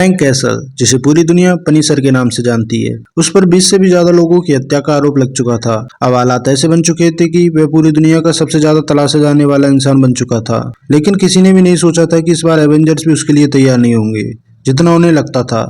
Frank castle, जिसे पूरी दुनिया पनीसर के नाम से जानती है, उस पर 20 से भी ज्यादा लोगों की हत्या का आरोप लग चुका था। अब हालात ऐसे बन चुके थे कि वह पूरी दुनिया का सबसे ज्यादा तलाशा जाने वाला इंसान बन चुका था। लेकिन किसी ने भी नहीं सोचा था कि इस बार एवेंजर्स भी उसके लिए तैयार नहीं होंगे, जितना उन्हें लगता था।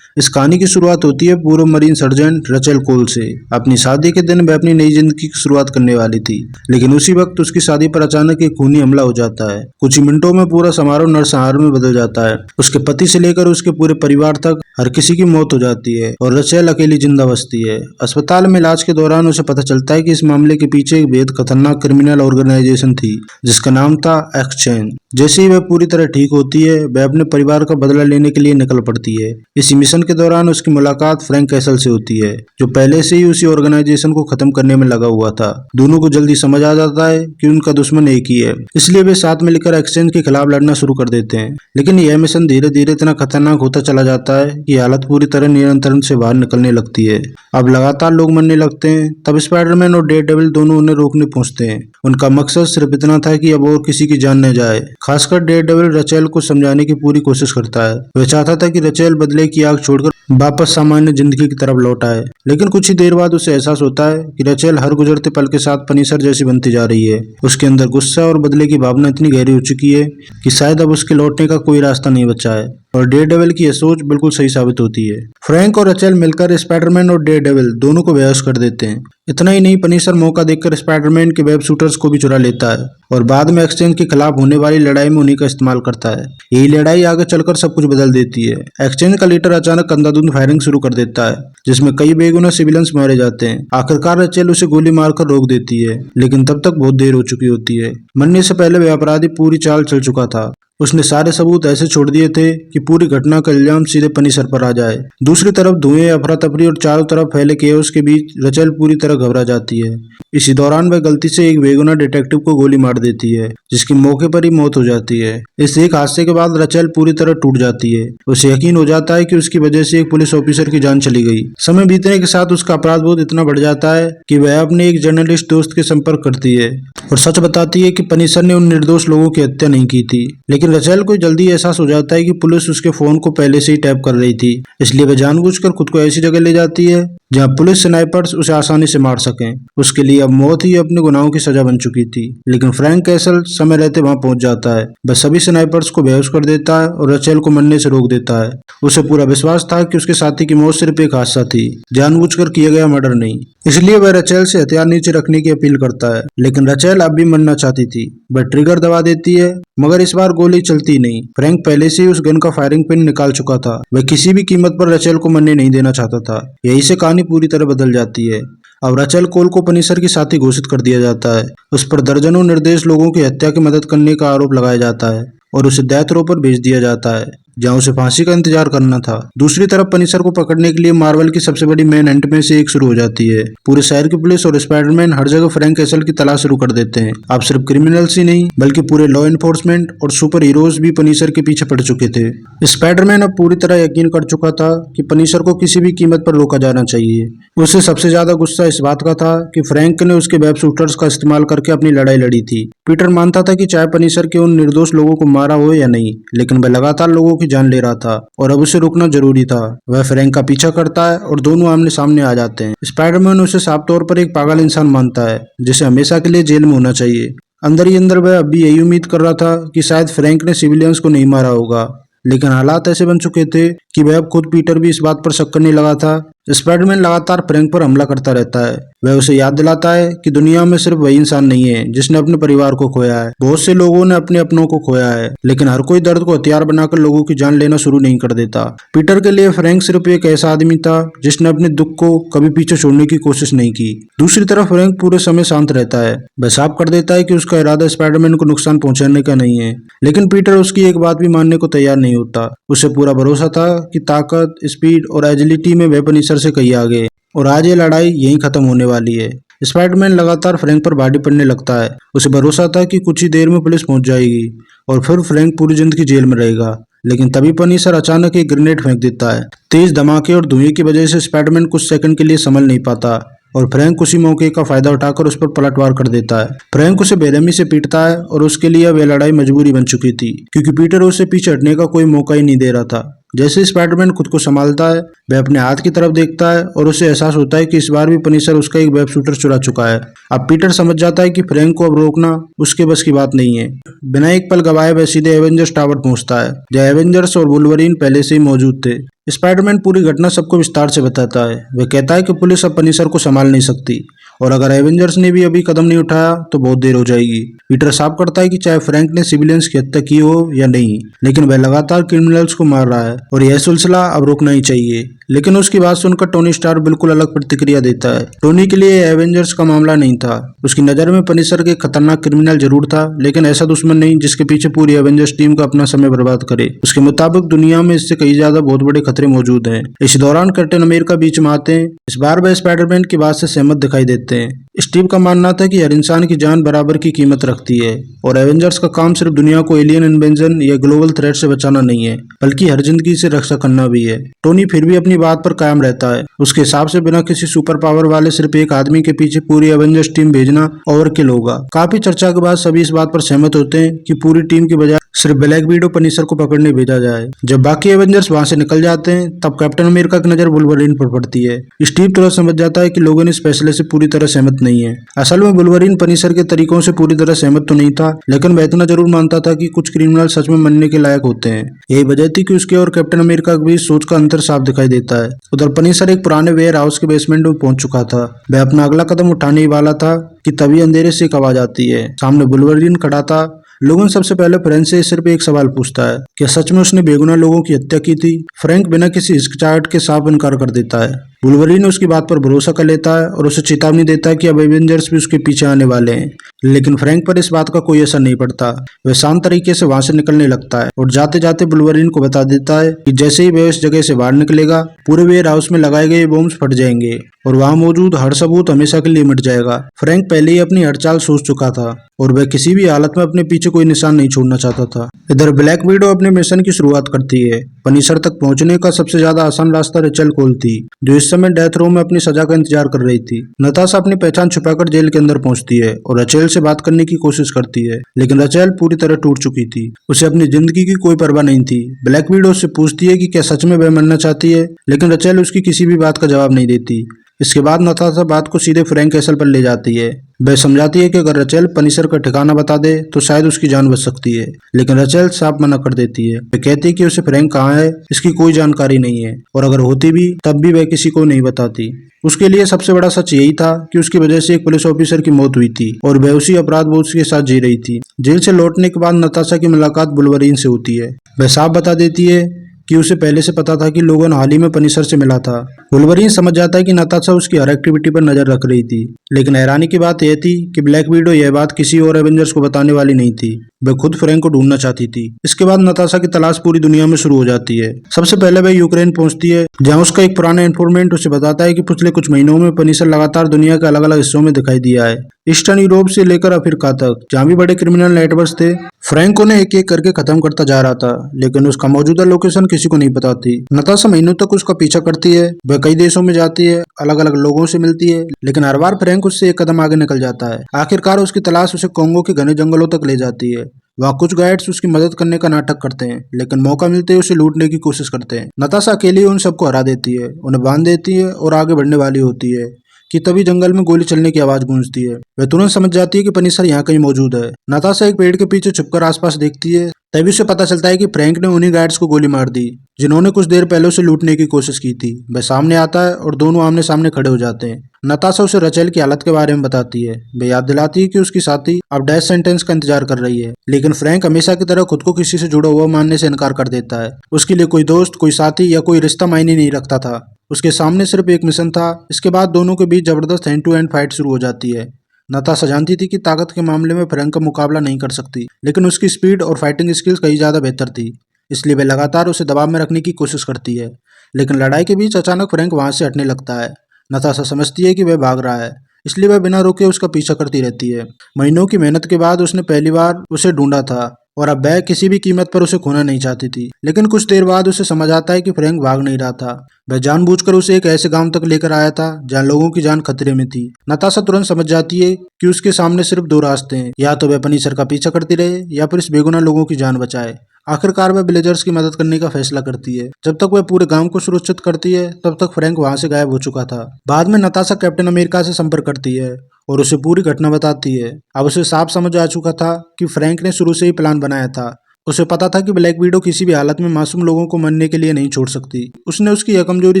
इस कहानी की शुरुआत होती है पूर्व मरीन सर्जेंट रचेल कोल से। अपनी शादी के दिन वह अपनी नई जिंदगी की शुरुआत करने वाली थी, लेकिन उसी वक्त उसकी शादी पर अचानक एक खूनी हमला हो जाता है। कुछ ही मिनटों में पूरा समारोह नरसंहार में बदल जाता है। उसके पति से लेकर उसके पूरे परिवार तक हर किसी की मौत हो जाती है और रचेल अकेली जिंदा बचती है। अस्पताल में इलाज के दौरान उसे पता चलता है कि इस मामले के पीछे एक बेहद खतरनाक क्रिमिनल ऑर्गेनाइजेशन थी, जिसका नाम था एक्सचेंज। जैसे ही वह पूरी तरह ठीक होती है, वह अपने परिवार का बदला लेने के लिए निकल पड़ती है। इसी मिशन के दौरान उसकी मुलाकात फ्रैंक कैसल से होती है, जो पहले से ही उसी ऑर्गेनाइजेशन को खत्म करने में लगा हुआ था। दोनों को जल्दी समझ आ जाता है कि उनका दुश्मन एक ही है, इसलिए वे साथ में मिलकर एक्सचेंज के खिलाफ लड़ना शुरू कर देते हैं। लेकिन यह मिशन धीरे धीरे इतना खतरनाक होता चला जाता है कि हालत पूरी तरह नियंत्रण से बाहर निकलने लगती है। अब लगातार लोग मरने लगते हैं। तब स्पाइडरमैन और डेयरडेविल दोनों उन्हें रोकने पहुंचते हैं। उनका मकसद सिर्फ इतना था कि अब और किसी की जान न जाए। खासकर डेयरडेविल रचेल को समझाने की पूरी कोशिश करता है। वह चाहता था कि रचेल बदले की आग छोड़कर वापस सामान्य जिंदगी की तरफ लौट आए। लेकिन कुछ ही देर बाद उसे एहसास होता है कि रचेल हर गुजरते पल के साथ पनीसर जैसी बनती जा रही है। उसके अंदर गुस्सा और बदले की भावना इतनी गहरी हो चुकी है कि शायद अब उसके लौटने का कोई रास्ता नहीं बचा है। और डेयरडेविल की यह सोच बिल्कुल सही साबित होती है। फ्रैंक और रचेल मिलकर स्पाइडरमैन और डेयरडेविल दोनों को बेहोश कर देते हैं। इतना ही नहीं, पनीसर मौका देखकर स्पाइडरमैन के वेब शूटर्स को भी चुरा लेता है और बाद में एक्सचेंज के खिलाफ होने वाली लड़ाई में उन्हीं का इस्तेमाल करता है। यही लड़ाई आगे चलकर सब कुछ बदल देती है। एक्सचेंज का लीडर अचानक अंधाधुंध फायरिंग शुरू कर देता है, जिसमें कई बेगुनाह सिविलियंस मारे जाते हैं। आखिरकार रचेल उसे गोली मारकर रोक देती है, लेकिन तब तक बहुत देर हो चुकी होती है। मरने से पहले वह अपराधी पूरी चाल चल चुका था। उसने सारे सबूत ऐसे छोड़ दिए थे कि पूरी घटना का इल्जाम सीधे पनीसर पर आ जाए। दूसरी तरफ धुएं, अफरा तफरी और चारों तरफ फैले केओस के बीच रचेल पूरी तरह घबरा जाती है। इसी दौरान वह गलती से एक बेगुनाह डिटेक्टिव को गोली मार देती है, जिसकी मौके पर ही मौत हो जाती है। इस एक हादसे के बाद रचेल पूरी तरह टूट जाती है। उसे यकीन हो जाता है कि उसकी वजह से एक पुलिस ऑफिसर की जान चली गई। समय बीतने के साथ उसका अपराध बोध इतना बढ़ जाता है कि वह अपने एक जर्नलिस्ट दोस्त के संपर्क करती है और सच बताती है कि पनीसर ने उन निर्दोष लोगों की हत्या नहीं की थी। लेकिन रचेल को जल्दी एहसास हो जाता है कि पुलिस उसके फोन को पहले से ही टैप कर रही थी, इसलिए वह जानबूझकर खुद को ऐसी जगह ले जाती है जहां पुलिस स्नाइपर्स उसे आसानी से मार सकें। उसके लिए अब मौत ही अपने गुनाहों की सजा बन चुकी थी। लेकिन फ्रैंक कैसल समय रहते वहां पहुंच जाता है। वह सभी स्नाइपर्स को बेहोश कर देता है और रचेल को मरने से रोक देता है। उसे पूरा विश्वास था कि उसके साथी की मौत सिर्फ एक हादसा थी, जानबूझकर किया गया मर्डर नहीं। इसलिए वह रचेल से हथियार नीचे रखने की अपील करता है। लेकिन रचेल अब भी मरना चाहती थी। वह ट्रिगर दबा देती है, मगर इस बार गोली चलती नहीं। फ्रैंक पहले से ही उस गन का फायरिंग पिन निकाल चुका था। वह किसी भी कीमत पर रचेल को मरने नहीं देना चाहता था। यही से कहानी पूरी तरह बदल जाती है। अब रचेल कोल को पनीसर की साथी घोषित कर दिया जाता है। उस पर दर्जनों निर्दोष लोगों की हत्या की मदद करने का आरोप लगाया जाता है और उसे डेथ रो पर भेज दिया जाता है, जहां उसे फांसी का इंतजार करना था। दूसरी तरफ पनीसर को पकड़ने के लिए मार्वल की सबसे बड़ी मेन हंट में से एक शुरू हो जाती है। पूरे शहर की पुलिस और स्पाइडरमैन हर जगह फ्रैंक कैसल की तलाश शुरू कर देते हैं। अब सिर्फ क्रिमिनल्स ही नहीं, बल्कि पूरे लॉ एनफोर्समेंट और सुपर हीरोज भी पनीसर के पीछे पड़ चुके थे। स्पाइडरमैन अब पूरी तरह यकीन कर चुका था कि पनीसर को किसी भी कीमत पर रोका जाना चाहिए। उसे सबसे ज्यादा गुस्सा इस बात का था कि फ्रैंक ने उसके वेब शूटर्स का इस्तेमाल करके अपनी लड़ाई लड़ी थी। पीटर मानता था कि चाहे पनीसर के उन निर्दोष लोगों को मारा हो या नहीं, लेकिन वह लगातार लोगों की जान ले रहा था और अब उसे रुकना जरूरी था। वह फ्रैंक का पीछा करता है और दोनों आमने सामने आ जाते हैं। स्पाइडरमैन उसे साफ तौर पर एक पागल इंसान मानता है, जिसे हमेशा के लिए जेल में होना चाहिए। अंदर ही अंदर वह अब भी यही उम्मीद कर रहा था कि शायद फ्रैंक ने सिविलियंस को नहीं मारा होगा। लेकिन हालात ऐसे बन चुके थे कि वह अब खुद पीटर भी इस बात पर शक करने लगा था। स्पाइडरमैन लगातार फ्रैंक पर हमला करता रहता है। वह उसे याद दिलाता है कि दुनिया में सिर्फ वही इंसान नहीं है जिसने अपने परिवार को खोया है। बहुत से लोगों ने अपने अपनों को खोया है, लेकिन हर कोई दर्द को हथियार बनाकर लोगों की जान लेना शुरू नहीं कर देता। पीटर के लिए फ्रैंक सिर्फ एक ऐसा आदमी था जिसने अपने दुख को कभी पीछे छोड़ने की कोशिश नहीं की। दूसरी तरफ फ्रैंक पूरे समय शांत रहता है। वह साफ कर देता है कि उसका इरादा स्पाइडरमैन को नुकसान पहुंचाने का नहीं है। लेकिन पीटर उसकी एक बात भी मानने को तैयार नहीं होता। उसे पूरा भरोसा था कि ताकत, स्पीड और एजिलिटी में वह पनीसर से कहीं आगे, और आज ये लड़ाई यहीं खत्म होने वाली है। स्पाइडरमैन लगातार फ्रैंक पर भारी पड़ने लगता है। उसे भरोसा था कि कुछ ही देर में पुलिस पहुंच जाएगी और फिर फ्रैंक पूरी जिंदगी जेल में रहेगा। लेकिन तभी पनीसर अचानक एक ग्रेनेड फेंक देता है। तेज धमाके और धुएं की वजह से स्पाइडरमैन कुछ सेकंड के लिए संभल नहीं पाता और फ्रैंक उसी मौके का फायदा उठाकर उस पर पलटवार कर देता है। फ्रैंक उसे बेरहमी से पीटता है और उसके लिए अब यह लड़ाई मजबूरी बन चुकी थी, क्योंकि पीटर उसे पीछे हटने का कोई मौका ही नहीं दे रहा था। जैसे स्पाइडरमैन खुद को संभालता है, वह अपने हाथ की तरफ देखता है और उसे एहसास होता है कि इस बार भी पनिशर उसका एक वेब शूटर चुरा चुका है। अब पीटर समझ जाता है कि फ्रैंक को अब रोकना उसके बस की बात नहीं है। बिना एक पल गवाए वह सीधे एवेंजर्स टावर पहुंचता है, जहाँ एवेंजर्स और वुल्वरीन पहले से ही मौजूद थे। स्पाइडरमैन पूरी घटना सबको विस्तार से बताता है। वह कहता है कि पुलिस अब पनिशर को संभाल नहीं सकती और अगर एवेंजर्स ने भी अभी कदम नहीं उठाया तो बहुत देर हो जाएगी। पीटर साफ करता है कि चाहे फ्रैंक ने सिविलियंस की हत्या की हो या नहीं, लेकिन वह लगातार क्रिमिनल्स को मार रहा है और यह सिलसिला अब रुकना ही चाहिए। लेकिन उसकी बात सुनकर टोनी स्टार बिल्कुल अलग प्रतिक्रिया देता है। टोनी के लिए एवेंजर्स का मामला नहीं था। उसकी नजर में पनिशर के खतरनाक क्रिमिनल जरूर था, लेकिन ऐसा दुश्मन नहीं जिसके पीछे पूरी एवेंजर्स टीम का अपना समय बर्बाद करे। उसके मुताबिक दुनिया में इससे कई ज्यादा बहुत बड़े खतरे मौजूद हैं। इस दौरान कैप्टन अमेरिका बीच में आते हैं। इस बार वह स्पाइडरमैन की बात से सहमत दिखाई देते हैं। स्टीव का मानना था कि हर इंसान की जान बराबर की कीमत रखती है और एवेंजर्स का काम सिर्फ दुनिया को एलियन इन्वेजन या ग्लोबल थ्रेट से बचाना नहीं है, बल्कि हर जिंदगी से रक्षा करना भी है। टोनी फिर भी अपनी बात पर कायम रहता है। उसके हिसाब से बिना किसी सुपर पावर वाले सिर्फ एक आदमी के पीछे पूरी एवेंजर्स टीम भेजना ओवरकिल होगा। काफी चर्चा के बाद सभी इस बात पर सहमत होते हैं कि पूरी टीम की बजाय सिर्फ ब्लैक विडो पनिशर को पकड़ने भेजा जाए। जब बाकी एवेंजर्स वहां से निकल जाते हैं तब कैप्टन अमेरिका की नजर वुल्वरीन पर पड़ती है। स्टीव तुरंत समझ जाता है कि लोगों ने इस फैसले से पूरी तरह सहमत नहीं है। असल में वुल्वरीन पनिशर के तरीकों से पूरी तरह सहमत तो नहीं था, लेकिन वह इतना जरूर मानता था कि कुछ क्रिमिनल सच में मरने के लायक होते हैं। यही वजह थी कि उसके और कैप्टन अमेरिका के बीच सोच का अंतर साफ दिखाई देता है। उधर पनिशर एक पुराने वेयर हाउस के बेसमेंट में पहुंच चुका था। वह अपना अगला कदम उठाने ही वाला था कि तभी अंधेरे से एक आवाज आती है। सामने वुल्वरीन खड़ा था। लोगन सबसे पहले फ्रैंक से सिर्फ एक सवाल पूछता है, क्या सच में उसने बेगुनाह लोगों की हत्या की थी? फ्रैंक बिना किसी हिचकिचाहट के साफ इनकार कर देता है। वुल्वरीन उसकी बात पर भरोसा कर लेता है और उसे चेतावनी देता है कि अब एवेंजर्स भी उसके पीछे आने वाले हैं। लेकिन फ्रैंक पर इस बात का कोई असर नहीं पड़ता। वह शांत तरीके से वहां से निकलने लगता है और जाते जाते वुल्वरीन को बता देता है कि जैसे ही वह इस जगह से बाहर निकलेगा, पूरे वेयर हाउस में लगाए गए बॉम्ब्स फट जाएंगे और वहां मौजूद हर सबूत हमेशा के लिए मिट जाएगा। फ्रैंक पहले ही अपनी हर चाल सोच चुका था और वह किसी भी हालत में अपने पीछे कोई निशान नहीं छोड़ना चाहता था। इधर ब्लैक विडो अपने मिशन की शुरुआत करती है। पनिशर तक पहुंचने का सबसे ज्यादा आसान रास्ता रेचल कोल थी, जो इस समय डेथ रो में अपनी सजा का इंतजार कर रही थी। नताशा अपनी पहचान छुपाकर जेल के अंदर पहुंचती है और रचेल से बात करने की कोशिश करती है, लेकिन रचेल पूरी तरह टूट चुकी थी। उसे अपनी जिंदगी की कोई परवाह नहीं थी। ब्लैक विडो उससे पूछती है कि क्या सच में वह मरना चाहती है, लेकिन रचेल उसकी किसी भी बात का जवाब नहीं देती। इसके बाद नताशा बात को सीधे फ्रैंक कैसल पर ले जाती है। वह समझाती है कि अगर रचेल पनिशर का ठिकाना बता दे तो शायद उसकी जान बच सकती है, लेकिन रचेल साफ मना कर देती है। वह कहती है कि उसे फ्रैंक कहाँ है इसकी कोई जानकारी नहीं है और अगर होती भी तब भी वह किसी को नहीं बताती। उसके लिए सबसे बड़ा सच यही था कि उसकी वजह से एक पुलिस ऑफिसर की मौत हुई थी और वह उसी अपराध बोझ के साथ जी रही थी। जेल से लौटने के बाद नताशा की मुलाकात वुल्वरीन से होती है। वह साफ बता देती है कि उसे पहले से पता था कि लोगन हाल ही में पनिशर से मिला था। वुल्वरीन समझ जाता है कि नताशा उसकी हर एक्टिविटी पर नजर रख रही थी, लेकिन हैरानी की बात यह थी कि ब्लैक विडो यह बात किसी और एवेंजर्स को बताने वाली नहीं थी। वह खुद फ्रैंक को ढूंढना चाहती थी। इसके बाद नताशा की तलाश पूरी दुनिया में शुरू हो जाती है। सबसे पहले वह यूक्रेन पहुंचती है, जहां उसका एक पुराना इन्फॉर्मेंट उसे बताता है कि पिछले कुछ महीनों में पनिशर लगातार दुनिया के अलग अलग हिस्सों में दिखाई दिया है, ईस्टर्न यूरोप से लेकर अफ्रीका तक, जहां भी बड़े क्रिमिनल नेटवर्क थे। फ्रैंक उन्हें एक एक करके खत्म करता जा रहा था, लेकिन उसका मौजूदा लोकेशन किसी को नहीं पता थी। नताशा महीनों तक उसका पीछा करती है। वह कई देशों में जाती है, अलग अलग लोगों से मिलती है, लेकिन हर बार फ्रैंक उससे एक कदम आगे निकल जाता है। आखिरकार उसकी तलाश उसे कोंगो के घने जंगलों तक ले जाती है। वहाँ कुछ गाइड्स उसकी मदद करने का नाटक करते हैं, लेकिन मौका मिलते ही उसे लूटने की कोशिश करते हैं। नताशा अकेली उन सबको हरा देती है, उन्हें बांध देती है और आगे बढ़ने वाली होती है कि तभी जंगल में गोली चलने की आवाज गूंजती है। वह तुरंत समझ जाती है कि पनिशर यहाँ कहीं मौजूद है। नताशा एक पेड़ के पीछे छुपकर आसपास देखती है। तभी उसे पता चलता है कि फ्रैंक ने उन्हीं गार्ड्स को गोली मार दी जिन्होंने कुछ देर पहले उसे लूटने की कोशिश की थी। वह सामने आता है और दोनों आमने सामने खड़े हो जाते हैं। नताशा उसे रचेल की हालत के बारे में बताती है। वह याद दिलाती है कि उसकी साथी अब डेथ सेंटेंस का इंतजार कर रही है, लेकिन फ्रैंक हमेशा की तरह खुद को किसी से जुड़ा हुआ मानने से इनकार कर देता है। उसके लिए कोई दोस्त, कोई साथी या कोई रिश्ता मायने नहीं रखता था। उसके सामने सिर्फ एक मिशन था। इसके बाद दोनों के बीच जबरदस्त हैंड टू हैंड फाइट शुरू हो जाती है। नताशा जानती थी कि ताकत के मामले में फ्रैंक का मुकाबला नहीं कर सकती, लेकिन उसकी स्पीड और फाइटिंग स्किल्स कहीं ज्यादा बेहतर थी, इसलिए वह लगातार उसे दबाव में रखने की कोशिश करती है। लेकिन लड़ाई के बीच अचानक फ्रैंक वहां से हटने लगता है। नताशा समझती है कि वह भाग रहा है, इसलिए वह बिना रुके उसका पीछा करती रहती है। महीनों की मेहनत के बाद उसने पहली बार उसे ढूंढा था और अब वह किसी भी कीमत पर उसे खोना नहीं चाहती थी। लेकिन कुछ देर बाद उसे समझ आता है कि फ्रैंक भाग नहीं रहा था। वह जानबूझकर उसे एक ऐसे गांव तक लेकर आया था जहां लोगों की जान खतरे में थी। नताशा तुरंत समझ जाती है कि उसके सामने सिर्फ दो रास्ते हैं, या तो वह पनिशर का पीछा करती रहे या फिर इस बेगुनाह लोगों की जान बचाए। आखिरकार वह विलेजर्स की मदद करने का फैसला करती है। जब तक वह पूरे गांव को सुरक्षित करती है तब तक फ्रैंक वहां से गायब हो चुका था। बाद में नताशा कैप्टन अमेरिका से संपर्क करती है और उसे पूरी घटना बताती है। अब उसे साफ समझ आ चुका था कि फ्रैंक ने शुरू से ही प्लान बनाया था। उसे पता था कि ब्लैक विडो किसी भी हालत में मासूम लोगों को मरने के लिए नहीं छोड़ सकती। उसने उसकी यह कमजोरी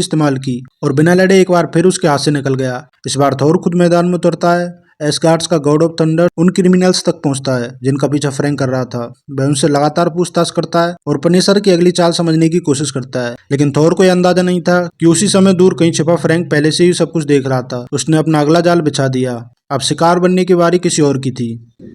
इस्तेमाल की और बिना लड़े एक बार फिर उसके हाथ से निकल गया। इस बार थोर खुद मैदान में उतरता है। एस्गार्ड्स का गॉड ऑफ थंडर उन क्रिमिनल्स तक पहुंचता है जिनका पीछा फ्रैंक कर रहा था। वह उनसे लगातार पूछताछ करता है और पनिशर की अगली चाल समझने की कोशिश करता है, लेकिन थोर को यह अंदाजा नहीं था कि उसी समय दूर कहीं छिपा फ्रैंक पहले से ही सब कुछ देख रहा था। उसने अपना अगला जाल बिछा दिया। अब शिकार बनने की बारी किसी और की थी।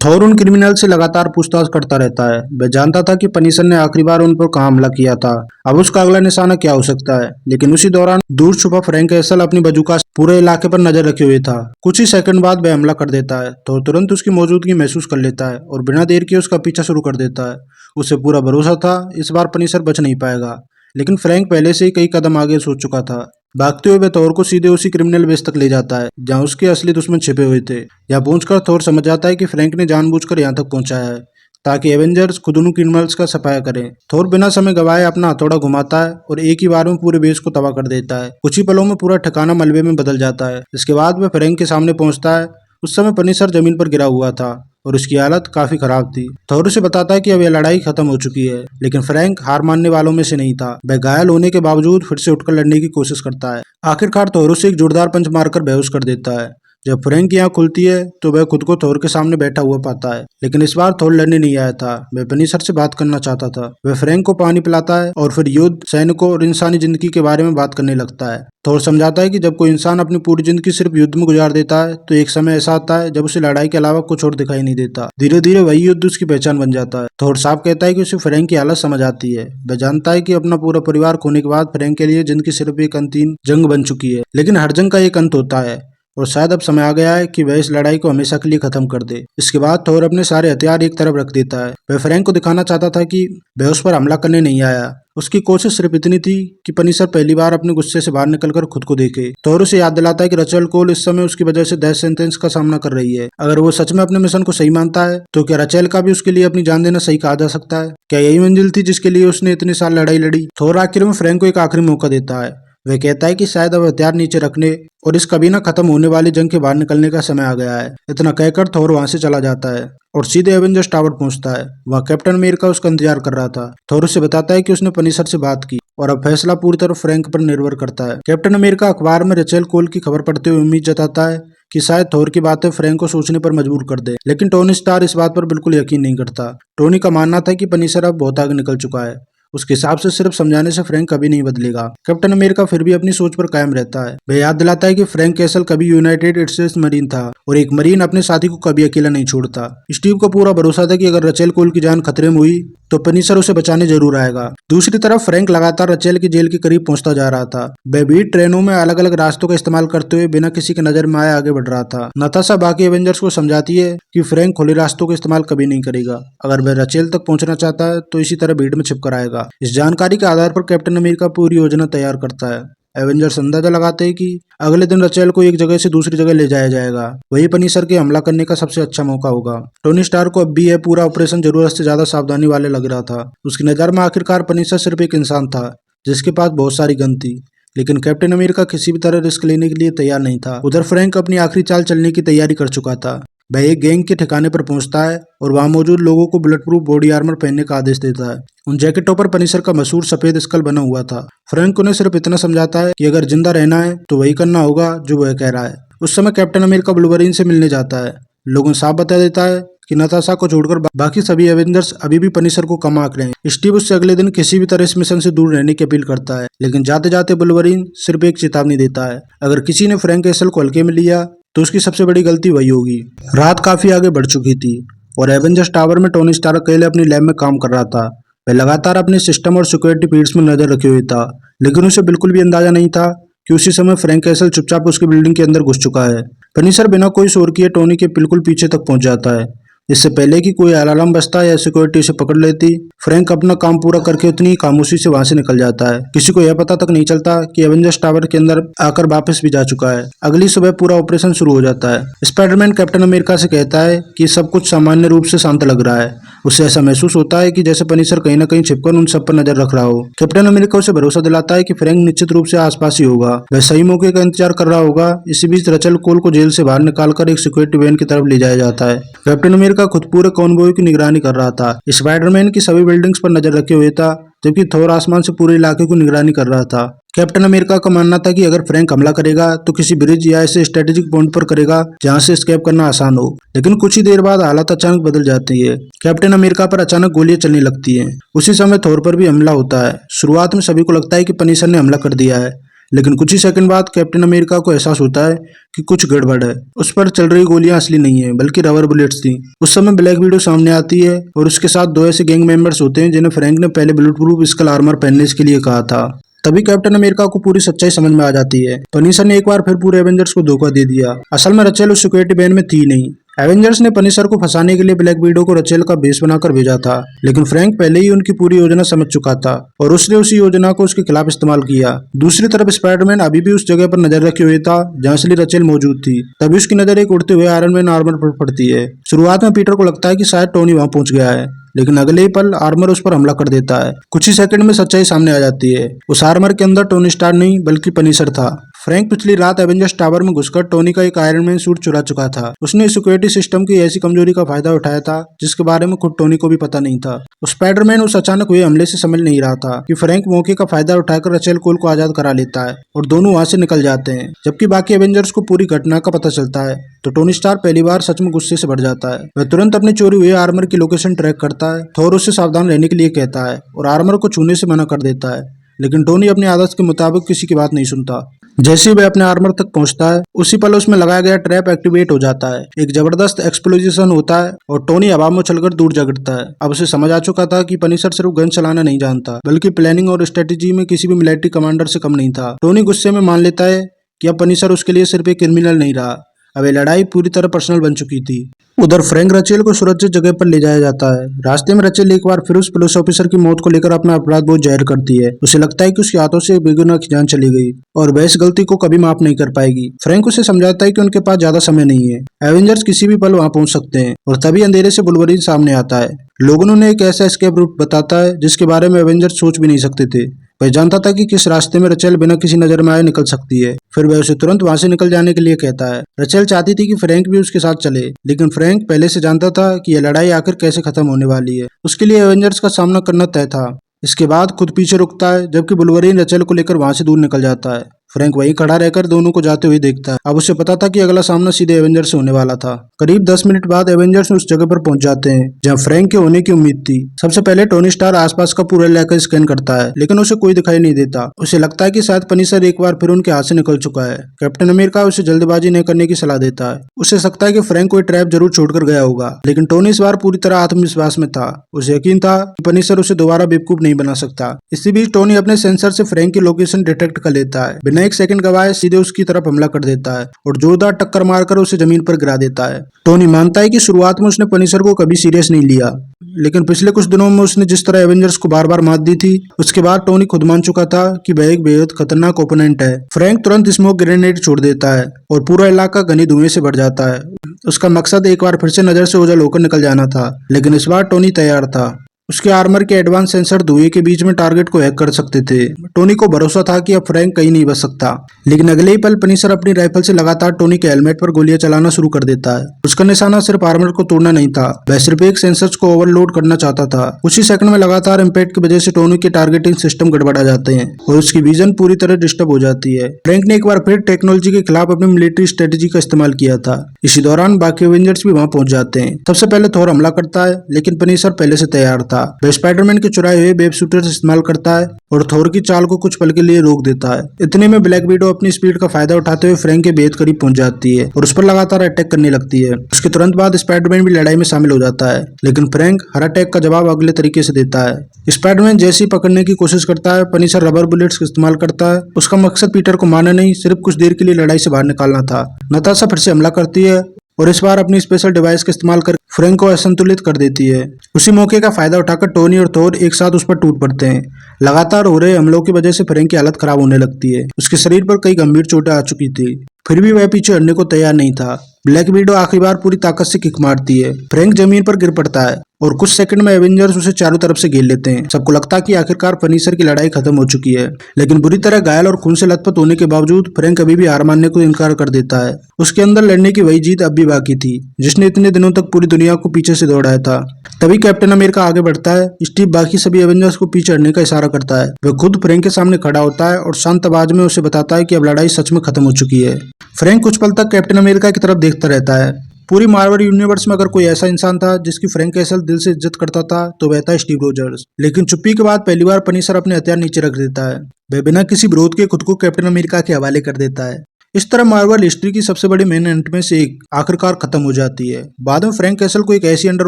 थोर उन क्रिमिनल से लगातार पूछताछ करता रहता है। वह जानता था कि पनिशर ने आखिरी बार उन पर कहाँ हमला किया था। अब उसका अगला निशाना क्या हो सकता है, लेकिन उसी दौरान दूर छुपा फ्रैंक एसल अपनी बंदूक पूरे इलाके पर नजर रखे हुए था। कुछ ही सेकंड बाद वह हमला कर देता है। थोर तुरंत उसकी मौजूदगी महसूस कर लेता है और बिना देर किए उसका पीछा शुरू कर देता है। उसे पूरा भरोसा था इस बार पनिशर बच नहीं पाएगा, लेकिन फ्रैंक पहले से ही कई कदम आगे सोच चुका था। भागते हुए वह थोर को सीधे उसी क्रिमिनल बेस तक ले जाता है जहां उसके असली दुश्मन छिपे हुए थे। यहाँ पहुंचकर थोर समझ जाता है कि फ्रैंक ने जानबूझकर यहाँ तक पहुंचाया है ताकि एवेंजर्स खुद उन क्रिमिनल्स का सफाया करें। थोर बिना समय गवाए अपना हथौड़ा घुमाता है और एक ही बार में पूरे बेस को तबाह कर देता है। कुछ ही पलों में पूरा ठिकाना मलबे में बदल जाता है। इसके बाद वह फ्रैंक के सामने पहुंचता है। उस समय पनिशर जमीन पर गिरा हुआ था और उसकी हालत काफी खराब थी। थोर उसे बताता है कि अब यह लड़ाई खत्म हो चुकी है, लेकिन फ्रैंक हार मानने वालों में से नहीं था। वह घायल होने के बावजूद फिर से उठकर लड़ने की कोशिश करता है। आखिरकार थोर उसे एक जोरदार पंच मारकर बेहोश कर देता है। जब फ्रैंक की आंख खुलती है तो वह खुद को थोर के सामने बैठा हुआ पाता है, लेकिन इस बार थोर लड़ने नहीं आया था। वह पनिशर से बात करना चाहता था। वह फ्रैंक को पानी पिलाता है और फिर युद्ध, सैनिकों और इंसानी जिंदगी के बारे में बात करने लगता है। थोर समझाता है कि जब कोई इंसान अपनी पूरी जिंदगी सिर्फ युद्ध में गुजार देता है तो एक समय ऐसा आता है जब उसे लड़ाई के अलावा कुछ और दिखाई नहीं देता। धीरे धीरे वही युद्ध उसकी पहचान बन जाता है। थोर साफ कहता है कि उसे फ्रैंक की हालत समझ आती है। वह जानता है कि अपना पूरा परिवार खोने के बाद फ्रैंक के लिए जिंदगी सिर्फ एक अंतिम जंग बन चुकी है, लेकिन हर जंग का एक अंत होता है और शायद अब समय आ गया है कि वह इस लड़ाई को हमेशा के लिए खत्म कर दे। इसके बाद थोर अपने सारे हथियार एक तरफ रख देता है। वह फ्रैंक को दिखाना चाहता था कि वह उस पर हमला करने नहीं आया। उसकी कोशिश सिर्फ इतनी थी कि पनिशर पहली बार अपने गुस्से से बाहर निकलकर खुद को देखे। थोर उसे याद दिलाता है कि रचेल कोल इस समय उसकी वजह से डेथ सेंटेंस का सामना कर रही है। अगर वो सच में अपने मिशन को सही मानता है तो क्या रचेल का भी उसके लिए अपनी जान देना सही कहा जा सकता है? क्या यही मंजिल थी जिसके लिए उसने इतने साल लड़ाई लड़ी? थोर आखिर में फ्रैंक को एक आखिरी मौका देता है। वह कहता है कि शायद अब हथियार नीचे रखने और इस कभी न खत्म होने वाली जंग के बाहर निकलने का समय आ गया है। इतना कहकर थोर वहां से चला जाता है और सीधे एवेंजर्स टावर पहुंचता है। वहां कैप्टन अमेरिका उसका इंतजार कर रहा था। थोर उसे बताता है कि उसने पनिशर से बात की और अब फैसला पूरी तरह फ्रैंक पर निर्भर करता है। कैप्टन अमेरिका अखबार में रचेल कोल की खबर पढ़ते हुए उम्मीद जताता है कि शायद थोर की बातें फ्रैंक को सोचने पर मजबूर कर दे, लेकिन टोनी स्टार इस बात पर बिल्कुल यकीन नहीं करता। टोनी का मानना था कि पनिशर अब बहुत आगे निकल चुका है। उसके हिसाब से सिर्फ समझाने से फ्रैंक कभी नहीं बदलेगा। कैप्टन अमेरिका फिर भी अपनी सोच पर कायम रहता है। वह याद दिलाता है कि फ्रैंक कैसल कभी यूनाइटेड स्टेट्स मरीन था और एक मरीन अपने साथी को कभी अकेला नहीं छोड़ता। स्टीव को पूरा भरोसा था कि अगर रचेल कोल की जान खतरे में हुई तो पनिशर उसे बचाने जरूर आएगा। दूसरी तरफ फ्रैंक लगातार रचेल की जेल के करीब पहुंचता जा रहा था। वह भी ट्रेनों में अलग अलग रास्तों का इस्तेमाल करते हुए बिना किसी के नजर में आए आगे बढ़ रहा था। नताशा बाकी एवेंजर्स को समझाती है कि फ्रैंक खुले रास्तों का इस्तेमाल कभी नहीं करेगा। अगर वह रचेल तक पहुंचना चाहता है तो इसी तरह भीड़ में छिपकर आएगा। इस जानकारी के आधार पर कैप्टन अमेरिका पूरी योजना तैयार करता है। एवेंजर्स अंदाजा लगाते हैं कि अगले दिन रचेल को एक जगह से दूसरी जगह ले जाया जाएगा। वही पनिशर के हमला करने का सबसे अच्छा मौका होगा। टोनी स्टार को अब भी यह पूरा ऑपरेशन जरूरत से ज्यादा सावधानी वाले लग रहा था। उसकी नजर में आखिरकार पनिशर सिर्फ एक इंसान था जिसके पास बहुत सारी गन थी, लेकिन कैप्टन अमेरिका किसी भी तरह रिस्क लेने के लिए तैयार नहीं था। उधर फ्रैंक अपनी आखिरी चाल चलने की तैयारी कर चुका था। वह एक गैंग के ठिकाने पर पहुंचता है और वहां मौजूद लोगों को बुलेट प्रूफ बॉडी आर्मर पहनने का आदेश देता है। उन जैकेटों पर पनिशर का मशहूर सफेद स्कल बना हुआ था। फ्रैंक उन्हें सिर्फ इतना समझाता है कि अगर जिंदा रहना है तो वही करना होगा जो वह कह रहा है। उस समय कैप्टन अमेरिका वुल्वरीन से मिलने जाता है। लोगों साफ बता देता है कि नताशा को छोड़कर बाकी सभी एवेंजर्स अभी भी पनिशर को कम आंक रहे हैं। स्टीव उससे अगले दिन किसी भी तरह इस मिशन से दूर रहने की अपील करता है, लेकिन जाते जाते वुल्वरीन सिर्फ एक चेतावनी देता है, अगर किसी ने फ्रैंक एसल को हल्के में लिया तो उसकी सबसे बड़ी गलती वही होगी। रात काफी आगे बढ़ चुकी थी और एवेंजर्स टावर में टोनी स्टार अकेले अपनी लैब में काम कर रहा था। वह लगातार अपने सिस्टम और सिक्योरिटी फीड्स में नजर रखे हुए था, लेकिन उसे बिल्कुल भी अंदाजा नहीं था कि उसी समय फ्रैंक एसल चुपचाप उसकी बिल्डिंग के अंदर घुस चुका है। पनिशर बिना कोई शोर किए टोनी के बिल्कुल पीछे तक पहुंच जाता है। इससे पहले कि कोई अलार्म बजता या सिक्योरिटी उसे पकड़ लेती, फ्रैंक अपना काम पूरा करके उतनी ही खामोशी से वहां से निकल जाता है। किसी को यह पता तक नहीं चलता कि एवेंजर्स टावर के अंदर आकर वापस भी जा चुका है। अगली सुबह पूरा ऑपरेशन शुरू हो जाता है। स्पाइडरमैन कैप्टन अमेरिका से कहता है कि सब कुछ सामान्य रूप से शांत लग रहा है। उसे ऐसा महसूस होता है कि जैसे पनीसर कहीं न कहीं छिपकर उन सब पर नजर रख रहा हो। कैप्टन अमेरिका उसे भरोसा दिलाता है कि फ्रैंक निश्चित रूप से आसपास ही होगा, वह सही मौके का इंतजार कर रहा होगा। इसी बीच रचेल कोल को जेल से बाहर निकालकर एक सिक्योरिटी वैन की तरफ ले जाया जाता है। कैप्टन अमेरिका खुद पूरे कॉन्वॉय की निगरानी कर रहा था, स्पाइडरमैन की सभी बिल्डिंग्स पर नजर रखे हुए था, जबकि थोर आसमान से पूरे इलाके की निगरानी कर रहा था। कैप्टन अमेरिका का मानना था कि अगर फ्रैंक हमला करेगा तो किसी ब्रिज या ऐसे स्ट्रेटेजिक पॉइंट पर करेगा जहां से एस्केप करना आसान हो। लेकिन कुछ ही देर बाद हालत अचानक बदल जाती है। कैप्टन अमेरिका पर अचानक गोलियां चलने लगती हैं। उसी समय थोर पर भी हमला होता है। शुरुआत में सभी को लगता है कि पनीसर ने हमला कर दिया है, लेकिन कुछ ही सेकंड बाद कैप्टन अमेरिका को एहसास होता है कि कुछ गड़बड़ है। उस पर चल रही गोलियां असली नहीं है, बल्कि रबर बुलेट्स थी। उस समय ब्लैक विडो सामने आती है और उसके साथ दो ऐसे गैंग मेंबर्स होते हैं जिन्हें फ्रैंक ने पहले बुलेट प्रूफ स्कल आर्मर पहनने के लिए कहा था। तभी कैप्टन अमेरिका को पूरी सच्चाई समझ में आ जाती है। पनीसर ने एक बार फिर पूरे एवेंजर्स को धोखा दे दिया। असल में रचेल उस सिक्योरिटी वैन में थी नहीं। एवेंजर्स ने पनीसर को फंसाने के लिए ब्लैक विडो को रचेल का बेस बनाकर भेजा था, लेकिन फ्रैंक पहले ही उनकी पूरी योजना समझ चुका था और उसने उसी योजना को उसके खिलाफ इस्तेमाल किया। दूसरी तरफ स्पाइडरमैन अभी भी उस जगह पर नजर रखे हुए था जहां असली रचेल मौजूद थी। तभी उसकी नजर एक उड़ते हुए आयरन मैन आर्मर पर पड़ती है। शुरुआत में पीटर को लगता है कि शायद टोनी वहां पहुंच गया है, लेकिन अगले ही पल आर्मर उस पर हमला कर देता है। कुछ ही सेकंड में सच्चाई सामने आ जाती है। उस आर्मर के अंदर टोनी स्टार्क नहीं बल्कि पनीसर था। फ्रैंक पिछली रात एवेंजर्स टावर में घुसकर टोनी का एक आयरन मैन सूट चुरा चुका था। उसने सिक्योरिटी सिस्टम की ऐसी कमजोरी का फायदा उठाया था जिसके बारे में खुद टोनी को भी पता नहीं था। स्पाइडरमैन उस अचानक हुए हमले से समझ नहीं रहा था कि फ्रैंक मौके का फायदा उठाकर रचेल कोल को आजाद करा लेता है और दोनों वहां से निकल जाते हैं। जबकि बाकी एवेंजर्स को पूरी घटना का पता चलता है तो टोनी स्टार्क पहली बार सच में गुस्से से भर जाता है। वह तुरंत अपने चोरी हुए आर्मर की लोकेशन ट्रैक करता है। थोर उससे सावधान रहने के लिए कहता है और आर्मर को छूने से मना कर देता है, लेकिन टोनी अपनी आदत के मुताबिक किसी की बात नहीं सुनता। जैसे ही वह अपने आर्मर तक पहुंचता है उसी पल उसमें लगाया गया ट्रैप एक्टिवेट हो जाता है। एक जबरदस्त एक्सप्लोजन होता है और टोनी हवा में उछलकर दूर जा गिरता है। अब उसे समझ आ चुका था कि पनीसर सिर्फ गन चलाना नहीं जानता, बल्कि प्लानिंग और स्ट्रेटेजी में किसी भी मिलिट्री कमांडर से कम नहीं था। टोनी गुस्से में मान लेता है कि अब पनीसर उसके लिए सिर्फ एक क्रिमिनल नहीं रहा, अब ये लड़ाई पूरी तरह पर्सनल बन चुकी थी। उधर फ्रैंक रचेल को सुरक्षित जगह पर ले जाया जाता है। रास्ते में रचेल एक बार फिर उस पुलिस ऑफिसर की मौत को लेकर अपना अपराध बोध जाहिर करती है। उसे लगता है कि उसके हाथों से एक बेगुनाह की जान चली गई और वह इस गलती को कभी माफ नहीं कर पाएगी। फ्रैंक उसे समझाता है कि उनके पास ज्यादा समय नहीं है, एवेंजर्स किसी भी पल वहां पहुंच सकते हैं। और तभी अंधेरे से वुल्वरीन सामने आता है। लोगन उन्हें एक ऐसा एस्केप रूट बताता है जिसके बारे में एवेंजर्स सोच भी नहीं सकते थे। वह जानता था कि किस रास्ते में रचेल बिना किसी नजर में आए निकल सकती है। फिर वह उसे तुरंत वहां से निकल जाने के लिए कहता है। रचेल चाहती थी कि फ्रैंक भी उसके साथ चले, लेकिन फ्रैंक पहले से जानता था कि यह लड़ाई आखिर कैसे खत्म होने वाली है। उसके लिए एवेंजर्स का सामना करना तय था। इसके बाद खुद पीछे रुकता है, जबकि वुल्वरीन रचेल को लेकर वहां से दूर निकल जाता है। फ्रैंक वहीं खड़ा रहकर दोनों को जाते हुए देखता है। अब उसे पता था कि अगला सामना सीधे एवेंजर्स से होने वाला था। करीब 10 मिनट बाद एवेंजर्स उस जगह पर पहुंच जाते हैं जहां फ्रैंक के होने की उम्मीद थी। सबसे पहले टोनी स्टार आसपास का पूरा इलाका स्कैन करता है, लेकिन उसे कोई दिखाई नहीं देता। उसे लगता है कि शायद पनीसर एक बार फिर उनके हाथ से निकल चुका है। कैप्टन अमेरिका उसे जल्दबाजी नहीं करने की सलाह देता है। उसे लगता है कि फ्रैंक कोई ट्रैप जरूर छोड़कर गया होगा, लेकिन टोनी इस बार पूरी तरह आत्मविश्वास में था। उसे यकीन था कि पनीसर उसे दोबारा बेवकूफ नहीं बना सकता। इसी बीच टोनी अपने सेंसर से फ्रैंक की लोकेशन डिटेक्ट कर लेता है। बिना एक सेकंड गवाए सीधे उसकी तरफ हमला कर देता है और जोरदार टक्कर मारकर उसे जमीन पर गिरा देता है। टोनी मानता है कि शुरुआत में उसने पनीसर को कभी सीरियस नहीं लिया, लेकिन पिछले कुछ दिनों में उसने जिस तरह एवेंजर्स को बार बार मात दी थी, उसके बाद टोनी खुद मान चुका था कि वह एक बेहद खतरनाक ओपोनेंट है। फ्रैंक तुरंत स्मोक ग्रेनेड छोड़ देता है और पूरा इलाका घने धुएं से भर जाता है। उसका मकसद एक बार फिर से नजर से ओझल होकर निकल जाना था, लेकिन इस बार टोनी तैयार था। उसके आर्मर के एडवांस सेंसर धुएं के बीच में टारगेट को हैक कर सकते थे। टोनी को भरोसा था कि अब फ्रैंक कहीं नहीं बच सकता, लेकिन अगले ही पल पनीसर अपनी राइफल से लगातार टोनी के हेलमेट पर गोलियां चलाना शुरू कर देता है। उसका निशाना सिर्फ आर्मर को तोड़ना नहीं था, वह सिर्फ एक सेंसर्स को ओवरलोड करना चाहता था। उसी सेकंड में लगातार इम्पैक्ट की वजह से टोनी के टारगेटिंग सिस्टम गड़बड़ा जाते हैं और उसकी विजन पूरी तरह डिस्टर्ब हो जाती है। फ्रैंक ने एक बार फिर टेक्नोलॉजी के खिलाफ अपनी मिलिट्री स्ट्रेटेजी का इस्तेमाल किया था। इसी दौरान बाकी एवेंजर्स भी वहां पहुंच जाते हैं। सबसे पहले थोर हमला करता है, लेकिन पनीसर पहले से तैयार था। वह स्पाइडरमैन के चुराए हुए वेब शूटर्स इस्तेमाल करता है और थोर की चाल को कुछ पल के लिए रोक देता है। इतने में ब्लैक विडो अपनी स्पीड का फायदा उठाते हुए फ्रैंक के बेहद करीब पहुंच जाती है और उस पर लगातार अटैक करने लगती है। उसके तुरंत बाद स्पाइडरमैन भी लड़ाई में शामिल हो जाता है, लेकिन फ्रैंक हर अटैक का जवाब अगले तरीके से देता है। स्पाइडरमैन जैसे ही पकड़ने की कोशिश करता है, पनीसर रबर बुलेट्स का इस्तेमाल करता है। उसका मकसद पीटर को मारना नहीं, सिर्फ कुछ देर के लिए लड़ाई से बाहर निकालना था। नताशा फिर से हमला करती है और इस बार अपनी स्पेशल डिवाइस का इस्तेमाल कर फ्रैंक को असंतुलित कर देती है। उसी मौके का फायदा उठाकर टोनी और थोर एक साथ उस पर टूट पड़ते हैं। लगातार हो रहे हमलों की वजह से फ्रैंक की हालत खराब होने लगती है। उसके शरीर पर कई गंभीर चोटें आ चुकी थी। फिर भी वह पीछे हटने को तैयार नहीं था। ब्लैक विडो आखिरी बार पूरी ताकत से किक मारती है। फ्रैंक जमीन पर गिर पड़ता है और कुछ सेकंड में एवेंजर्स उसे चारों तरफ से घेर लेते हैं। सबको लगता है कि आखिरकार फर्नीचर की लड़ाई खत्म हो चुकी है, लेकिन बुरी तरह घायल और खून से लथपथ होने के बावजूद फ्रैंक अभी भी हार मानने को इनकार कर देता है। उसके अंदर लड़ने की वही जीत अब भी बाकी थी, जिसने इतने दिनों तक पूरी दुनिया को पीछे से दौड़ाया था। तभी कैप्टन अमेरिका आगे बढ़ता है। स्टीव बाकी सभी एवेंजर्स को पीछे हटने का इशारा करता है। वह खुद फ्रैंक के सामने खड़ा होता है और शांत आवाज में उसे बताता है कि अब लड़ाई सच में खत्म हो चुकी है। फ्रैंक कुछ पल तक कैप्टन अमेरिका की तरफ देखता रहता है। पूरी मार्वल यूनिवर्स में अगर कोई ऐसा इंसान था जिसकी फ्रैंक कैसल दिल से इज्जत करता था तो वह था स्टीव रोजर्स। लेकिन चुप्पी के बाद पहली बार पनीसर अपने हथियार नीचे रख देता है। वह बिना किसी विरोध के खुद को कैप्टन अमेरिका के हवाले कर देता है। इस तरह मार्वल हिस्ट्री की सबसे बड़ी मेन इवेंट में से एक आखिरकार खत्म हो जाती है। बाद में फ्रैंक कैसल को एक ऐसी under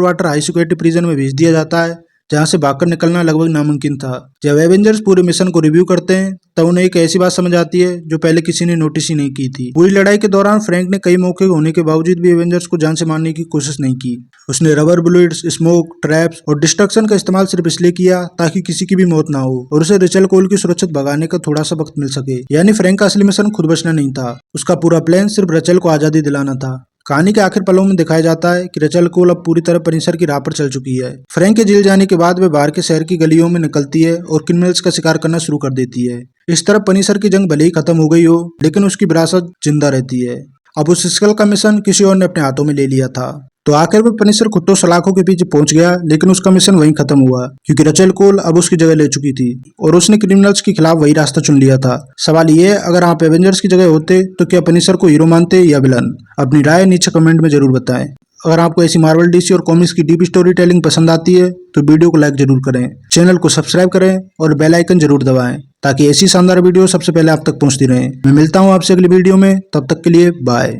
water high security prison में भेज दिया जाता है जहां से भागकर निकलना लगभग नामुमकिन था। जब एवेंजर्स पूरे मिशन को रिव्यू करते हैं तब उन्हें एक ऐसी बात समझ आती है जो पहले किसी ने नोटिस ही नहीं की थी। पूरी लड़ाई के दौरान फ्रैंक ने कई मौके होने के बावजूद भी एवेंजर्स को जान से मारने की कोशिश नहीं की। उसने रबर बुलेट्स, स्मोक, ट्रैप्स और डिस्ट्रक्शन का इस्तेमाल सिर्फ इसलिए किया ताकि किसी की भी मौत ना हो और उसे रेचल कोल की सुरक्षित भगाने का थोड़ा सा वक्त मिल सके। यानी फ्रैंक का असली मिशन खुद बचना नहीं था, उसका पूरा प्लान सिर्फ रेचल को आजादी दिलाना था। कहानी के आखिर पलों में दिखाया जाता है कि रेचल कोल अब पूरी तरह पनीसर की राह पर चल चुकी है। फ्रैंक के जेल जाने के बाद वे बाहर के शहर की गलियों में निकलती है और क्रिमिनल्स का शिकार करना शुरू कर देती है। इस तरह पनीसर की जंग भले ही खत्म हो गई हो, लेकिन उसकी विरासत जिंदा रहती है। अब उस स्कल का मिशन किसी और ने अपने हाथों में ले लिया था। तो आखिर में पनीसर खुद तो सलाखों के पीछे पहुंच गया, लेकिन उसका मिशन वहीं खत्म हुआ क्योंकि रेचल कोल अब उसकी जगह ले चुकी थी और उसने क्रिमिनल्स के खिलाफ वही रास्ता चुन लिया था। सवाल ये है, अगर आप एवेंजर्स की जगह होते तो क्या पनीसर को हीरो मानते या विलन? अपनी राय नीचे कमेंट में जरूर बताएं। अगर आपको ऐसी मार्वल, डीसी और कॉमिक्स की डीप स्टोरी टेलिंग पसंद आती है तो वीडियो को लाइक जरूर करें, चैनल को सब्सक्राइब करें और बेल आइकन जरूर दबाएं ताकि ऐसी शानदार वीडियो सबसे पहले आप तक पहुंचती रहे। मैं मिलता हूं आपसे अगली वीडियो में, तब तक के लिए बाय।